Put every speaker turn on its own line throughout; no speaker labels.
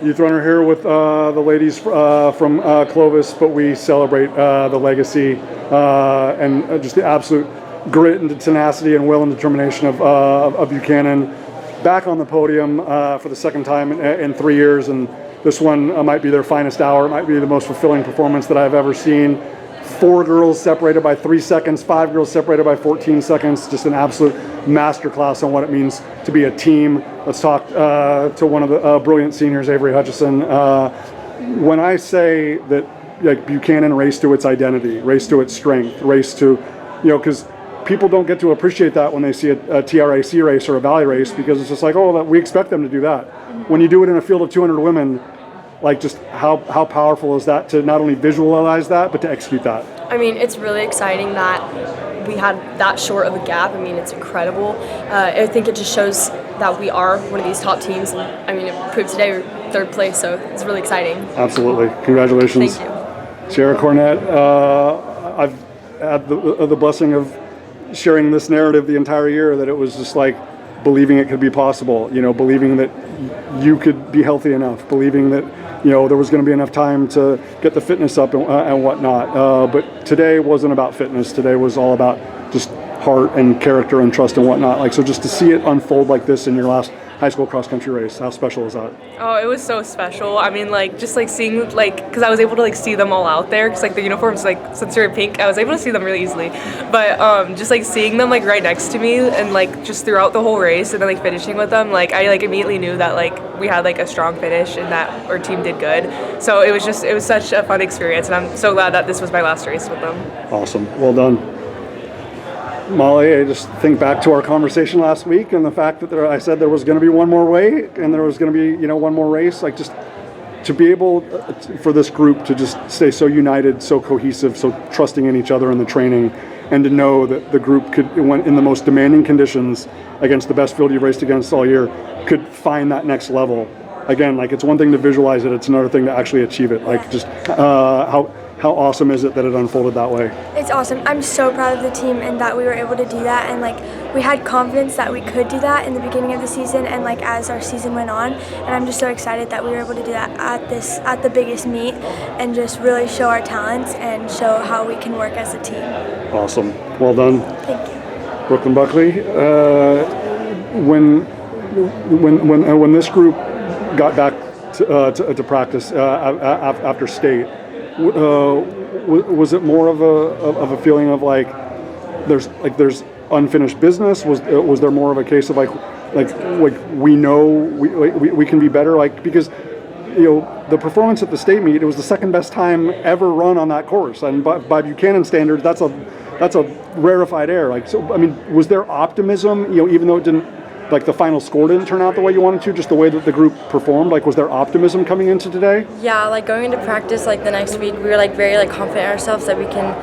Youth Runner here with the ladies from Clovis, but we celebrate the legacy and just the absolute grit and tenacity and will and determination of Buchanan. Back on the podium for the second time in 3 years, and this one might be their finest hour. It might be the most fulfilling performance that I've ever seen. 4 girls separated by 3 seconds, 5 girls separated by 14 seconds. Just an absolute masterclass on what it means to be a team. Let's talk to one of the brilliant seniors, Avery Hutchison. When I say that, like, Buchanan raced to its identity, raced to its strength, raced to, because people don't get to appreciate that when they see a TRAC race or a Valley race, because it's just like, oh, we expect them to do that. When you do it in a field of 200 women, like, just how powerful is that to not only visualize that, but to execute that?
I mean, it's really exciting that we had that short of a gap. I mean, it's incredible. I think it just shows that we are one of these top teams. And, I mean, it proved today we're 3rd place, so it's really exciting.
Absolutely. Congratulations.
Thank you.
Sierra Cornett, I've had the blessing of sharing this narrative the entire year, that it was just like believing it could be possible, believing that you could be healthy enough, believing that there was going to be enough time to get the fitness up and whatnot. But today wasn't about fitness. Today was all about just heart and character and trust and whatnot. Like, so just to see it unfold like this in your last high school cross country race, how special is that?
Oh, it was so special. I mean, just seeing, because I was able to see them all out there, because the uniforms, since they're pink, I was able to see them really easily. But just seeing them right next to me, and just throughout the whole race, and then finishing with them, I immediately knew that we had a strong finish and that our team did good. So it was such a fun experience, and I'm so glad that this was my last race with them.
Awesome. Well done. Molly, I just think back to our conversation last week and the fact that I said there was going to be one more way and there was going to be, one more race. Just to be able for this group to just stay so united, so cohesive, so trusting in each other in the training, and to know that the group could, when in the most demanding conditions against the best field you've raced against all year, could find that next level. Again, it's one thing to visualize it, it's another thing to actually achieve it. Just how awesome is it that it unfolded that way?
It's awesome. I'm so proud of the team and that we were able to do that, and we had confidence that we could do that in the beginning of the season and as our season went on, and I'm just so excited that we were able to do that at the biggest meet and just really show our talents and show how we can work as a team.
Awesome. Well done.
Thank you.
Brooklyn Buckley, when this group got back to practice after state, was it more of a feeling of there's unfinished business? Was there more of a case of we know we can be better? Because the performance at the state meet, it was the second best time ever run on that course, and by Buchanan standards, that's a rarefied air. So I mean, was there optimism? Even though it didn't. The final score didn't turn out the way you wanted to, just the way that the group performed? Was there optimism coming into today?
Yeah, going into practice, the next week, we were, very, confident in ourselves that we can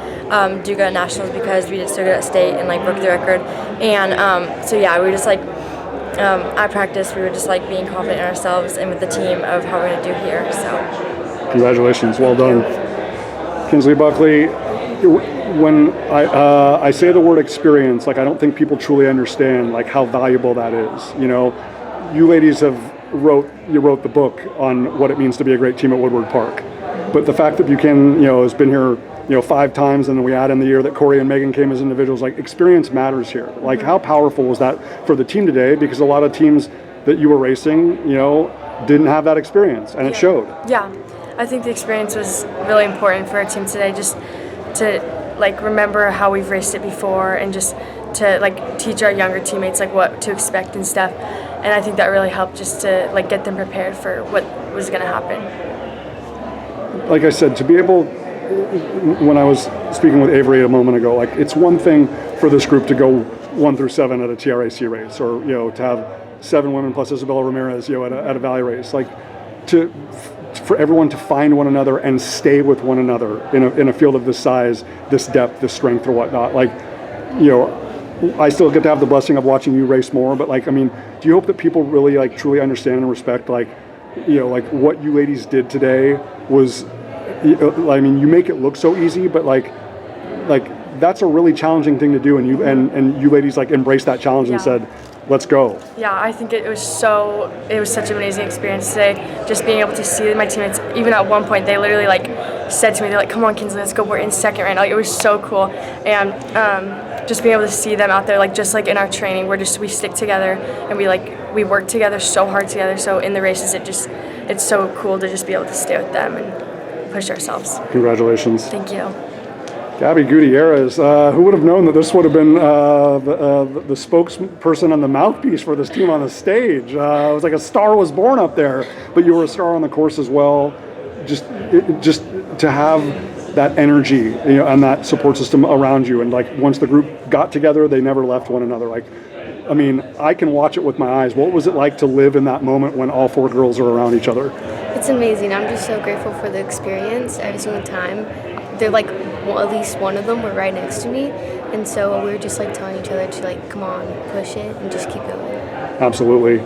do good at nationals because we did so good at state and, broke the record. And, so, yeah, we were just, at practice, we were just, being confident in ourselves and with the team of how we're going to do here, so.
Congratulations. Well done. Kynzlee Buckley, when I say the word experience, I don't think people truly understand how valuable that is. You ladies wrote the book on what it means to be a great team at Woodward Park, but the fact that Buchanan has been here 5 times, and then we add in the year that Corey and Megan came as individuals, experience matters here. How powerful was that for the team today? Because a lot of teams that you were racing, didn't have that experience, and it showed.
Yeah, I think the experience was really important for our team today, just to remember how we've raced it before, and just to teach our younger teammates what to expect and stuff. And I think that really helped, just to get them prepared for what was going to happen.
Like I said, to be able, when I was speaking with Avery a moment ago, it's one thing for this group to go 1 through 7 at a TRAC race, or to have 7 women plus Isabella Ramirez at a Valley race, for everyone to find one another and stay with one another in a field of this size, this depth, this strength, or whatnot. I still get to have the blessing of watching you race more, but do you hope that people really truly understand and respect what you ladies did today was, you make it look so easy, but that's a really challenging thing to do, and you ladies like embraced that challenge and said, let's go.
Yeah, I think it was such an amazing experience today, just being able to see my teammates. Even at one point, they literally like said to me, they're like, come on, Kynzlee, let's go, we're in second right now. Like, it was so cool. And just being able to see them out there, like just like in our training, we stick together and we work together so hard together. So in the races, it's so cool to just be able to stay with them and push ourselves.
Congratulations.
Thank you.
Gaby Gutierrez, who would have known that this would have been the spokesperson and the mouthpiece for this team on the stage? It was like a star was born up there, but you were a star on the course as well. Just to have that energy, and that support system around you, and like once the group got together, they never left one another. Like, I mean, I can watch it with my eyes. What was it like to live in that moment when all 4 girls are around each other?
It's amazing. I'm just so grateful for the experience every single time. They're like, well, at least one of them were right next to me, and so we were just like telling each other to like, come on, push it, and just keep going.
Absolutely.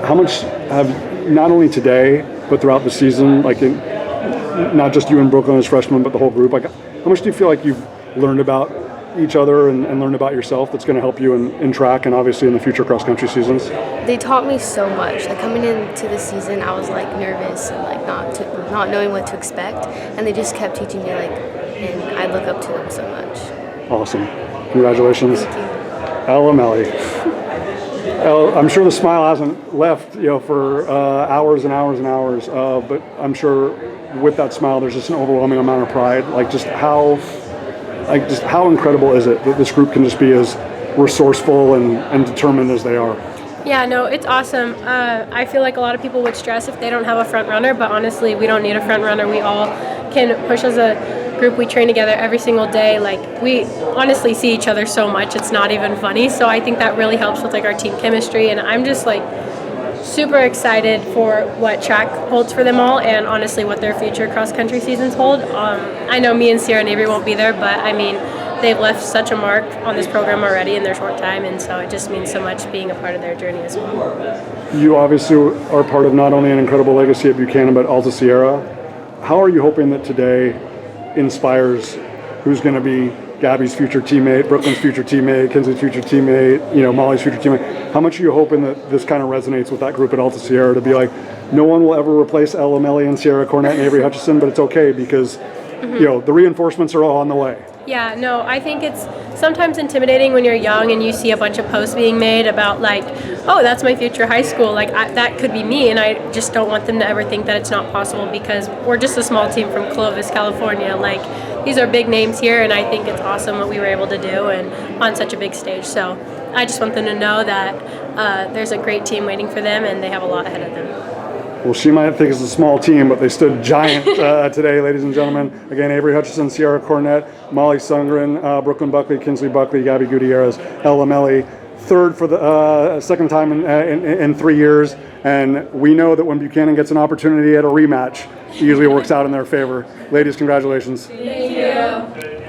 How much have, not only today, but throughout the season, like not just you and Brooklyn as freshmen, but the whole group, like how much do you feel like you've learned about each other and learned about yourself that's going to help you in track and obviously in the future cross-country seasons?
They taught me so much. Like coming into the season, I was like nervous and like not knowing what to expect, and they just kept teaching me, like, and I look up to them so much.
Awesome. Congratulations.
Thank you.
Elle Lomeli. Elle, I'm sure the smile hasn't left, for hours and hours and hours, but I'm sure with that smile there's just an overwhelming amount of pride. Like just how incredible is it that this group can just be as resourceful and determined as they are?
Yeah, no, it's awesome. I feel like a lot of people would stress if they don't have a front runner, but honestly, we don't need a front runner. We all can push as a group. We train together every single day. Like, we honestly see each other so much, it's not even funny. So I think that really helps with like our team chemistry, and I'm just like super excited for what track holds for them all, and honestly what their future cross-country seasons hold. I know me and Sierra and Avery won't be there, but I mean, they've left such a mark on this program already in their short time, and so it just means so much being a part of their journey as well.
You obviously are part of not only an incredible legacy at Buchanan, but also Sierra. How are you hoping that today inspires who's going to be Gaby's future teammate, Brooklyn's future teammate, Kynzlee's future teammate, Molly's future teammate? How much are you hoping that this kind of resonates with that group at Alta Sierra to be like, no one will ever replace Elle Lomeli and Sierra Cornett and Avery Hutchison, but it's okay because the reinforcements are all on the way?
Yeah, no, I think it's sometimes intimidating when you're young and you see a bunch of posts being made about like, oh, that's my future high school. Like, that could be me, and I just don't want them to ever think that it's not possible because we're just a small team from Clovis, California. Like, these are big names here, and I think it's awesome what we were able to do and on such a big stage. So I just want them to know that there's a great team waiting for them, and they have a lot ahead of them.
Well, she might think it's a small team, but they stood giant today, ladies and gentlemen. Again, Avery Hutchison, Sierra Cornett, Molly Sundgren, Brooklyn Buckley, Kynzlee Buckley, Gaby Gutierrez, Elle Lomeli, third for the second time in 3 years. And we know that when Buchanan gets an opportunity at a rematch, it usually works out in their favor. Ladies, congratulations.
Thank you.